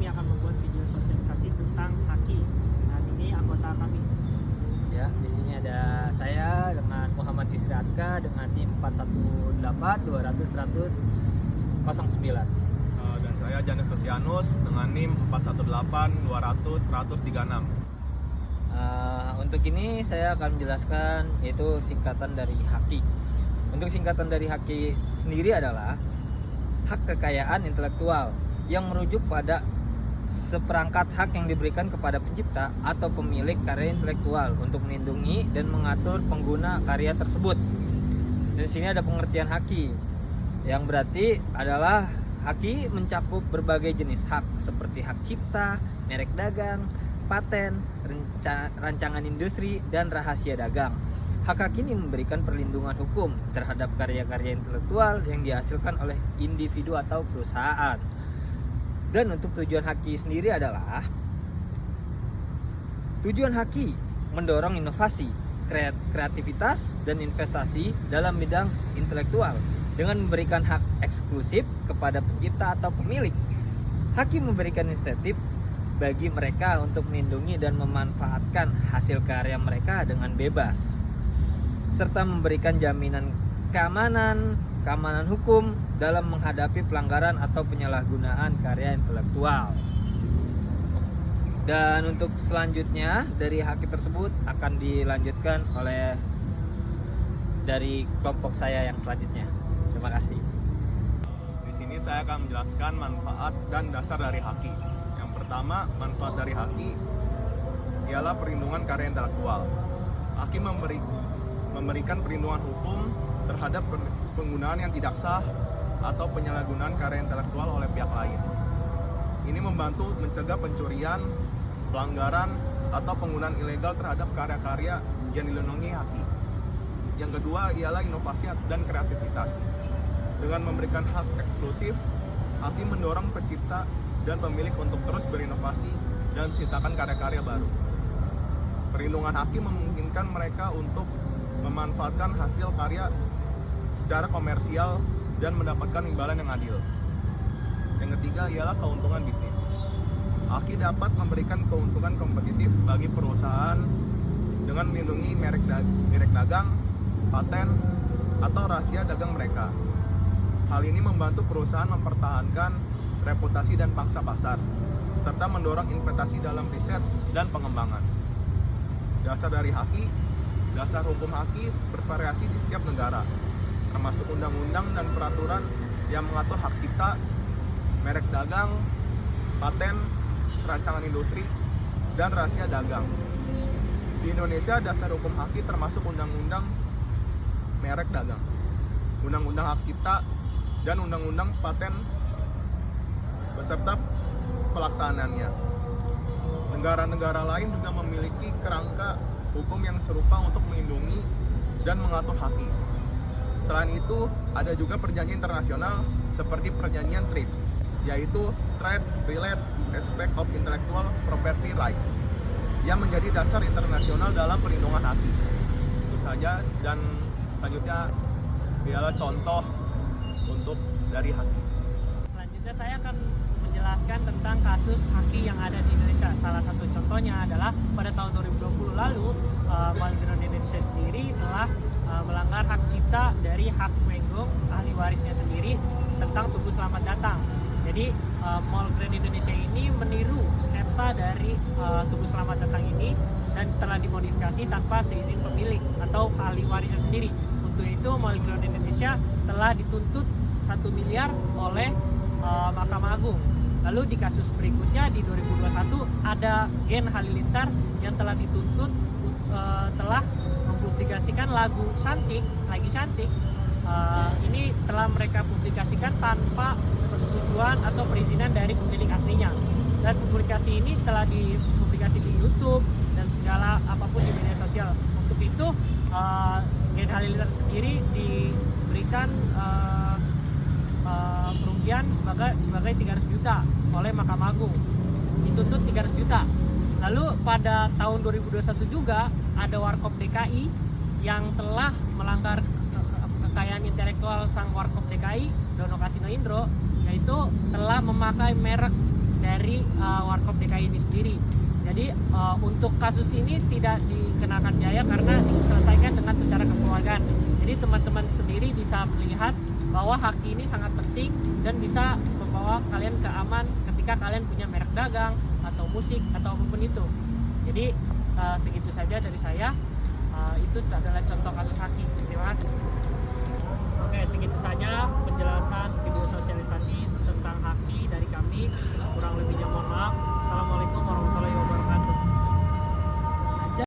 kami akan membuat video sosialisasi tentang haki. Dan ini anggota kami. Ya, di sini ada saya dengan Muhammad Yusri Atka dengan NIM 418 200 100 09. Dan saya Janes Sosianus dengan NIM 418 200 136. Untuk ini saya akan menjelaskan yaitu singkatan dari haki. Untuk singkatan dari haki sendiri adalah hak kekayaan intelektual yang merujuk pada seperangkat hak yang diberikan kepada pencipta atau pemilik karya intelektual untuk melindungi dan mengatur pengguna karya tersebut. Dan di sini ada pengertian haki yang berarti adalah haki mencakup berbagai jenis hak seperti hak cipta, merek dagang, paten, rancangan industri, dan rahasia dagang. Hak ini memberikan perlindungan hukum terhadap karya-karya intelektual yang dihasilkan oleh individu atau perusahaan. Dan untuk tujuan haki sendiri adalah tujuan haki mendorong inovasi, kreativitas, dan investasi dalam bidang intelektual dengan memberikan hak eksklusif kepada pencipta atau pemilik. Haki memberikan insentif bagi mereka untuk melindungi dan memanfaatkan hasil karya mereka dengan bebas, serta memberikan jaminan keamanan hukum dalam menghadapi pelanggaran atau penyalahgunaan karya intelektual. Dan untuk selanjutnya dari haki tersebut akan dilanjutkan oleh dari kelompok saya yang selanjutnya. Terima kasih. Di sini saya akan menjelaskan manfaat dan dasar dari haki. Yang pertama, manfaat dari haki ialah perlindungan karya intelektual. Haki memberikan perlindungan hukum terhadap penggunaan yang tidak sah atau penyalahgunaan karya intelektual oleh pihak lain. Ini membantu mencegah pencurian, pelanggaran, atau penggunaan ilegal terhadap karya-karya yang dilindungi haki. Yang kedua ialah inovasi dan kreativitas. Dengan memberikan hak eksklusif, haki mendorong pencipta dan pemilik untuk terus berinovasi dan menciptakan karya-karya baru. Perlindungan haki memungkinkan mereka untuk memanfaatkan hasil karya secara komersial dan mendapatkan imbalan yang adil. Yang ketiga ialah keuntungan bisnis. Haki dapat memberikan keuntungan kompetitif bagi perusahaan dengan melindungi merek dagang, paten, atau rahasia dagang mereka. Hal ini membantu perusahaan mempertahankan reputasi dan pangsa pasar, serta mendorong investasi dalam riset dan pengembangan. Dasar dari haki, dasar hukum haki bervariasi di setiap negara, termasuk undang-undang dan peraturan yang mengatur hak cipta, merek dagang, paten, rancangan industri, dan rahasia dagang. Di Indonesia, dasar hukum haki termasuk undang-undang merek dagang, undang-undang hak cipta, dan undang-undang paten beserta pelaksanaannya. Negara-negara lain juga memiliki kerangka hukum yang serupa untuk melindungi dan mengatur haki. Selain itu, ada juga perjanjian internasional seperti perjanjian TRIPS, yaitu Trade Related Aspect of Intellectual Property Rights, yang menjadi dasar internasional dalam perlindungan haki. Itu saja, dan selanjutnya ialah contoh untuk dari haki. Selanjutnya saya akan menjelaskan tentang kasus haki yang ada di Indonesia. Salah satu contohnya adalah pada tahun 2020 lalu, Maliground Indonesia sendiri telah melanggar hak cipta dari Hak Menggong, ahli warisnya sendiri, tentang Tugu Selamat Datang. Jadi Mall Grand Indonesia ini meniru sketsa dari Tugu Selamat Datang ini dan telah dimodifikasi tanpa seizin pemilik atau ahli warisnya sendiri. Untuk itu Mall Grand Indonesia telah dituntut 1 miliar oleh Mahkamah Agung. Lalu di kasus berikutnya di 2021 ada Gen Halilintar yang telah dituntut telah mempublikasikan lagu Lagi Cantik. Ini telah mereka publikasikan tanpa persetujuan atau perizinan dari pemilik aslinya. Dan publikasi ini telah dipublikasi di YouTube dan segala apapun di media sosial. Untuk itu Gen Halilintar sendiri diberikan kerugian sebagai 300 juta oleh Mahkamah Agung, dituntut 300 juta. Lalu pada tahun 2021 juga ada Warkop DKI yang telah melanggar kekayaan intelektual sang Warkop DKI, Dono Kasino Indro, yaitu telah memakai merek dari Warkop DKI ini sendiri. Jadi untuk kasus ini tidak dikenakan biaya karena diselesaikan dengan secara kekeluargaan. Jadi teman-teman sendiri bisa melihat bahwa haki ini sangat penting dan bisa membawa kalian ke aman ketika kalian punya merek dagang atau musik atau apapun itu. Jadi segitu saja dari saya. Itu adalah contoh kasus haki. Terima kasih. Oke, segitu saja penjelasan video sosialisasi tentang haki dari kami. Kurang lebihnya mohon maaf. Assalamualaikum warahmatullahi wabarakatuh.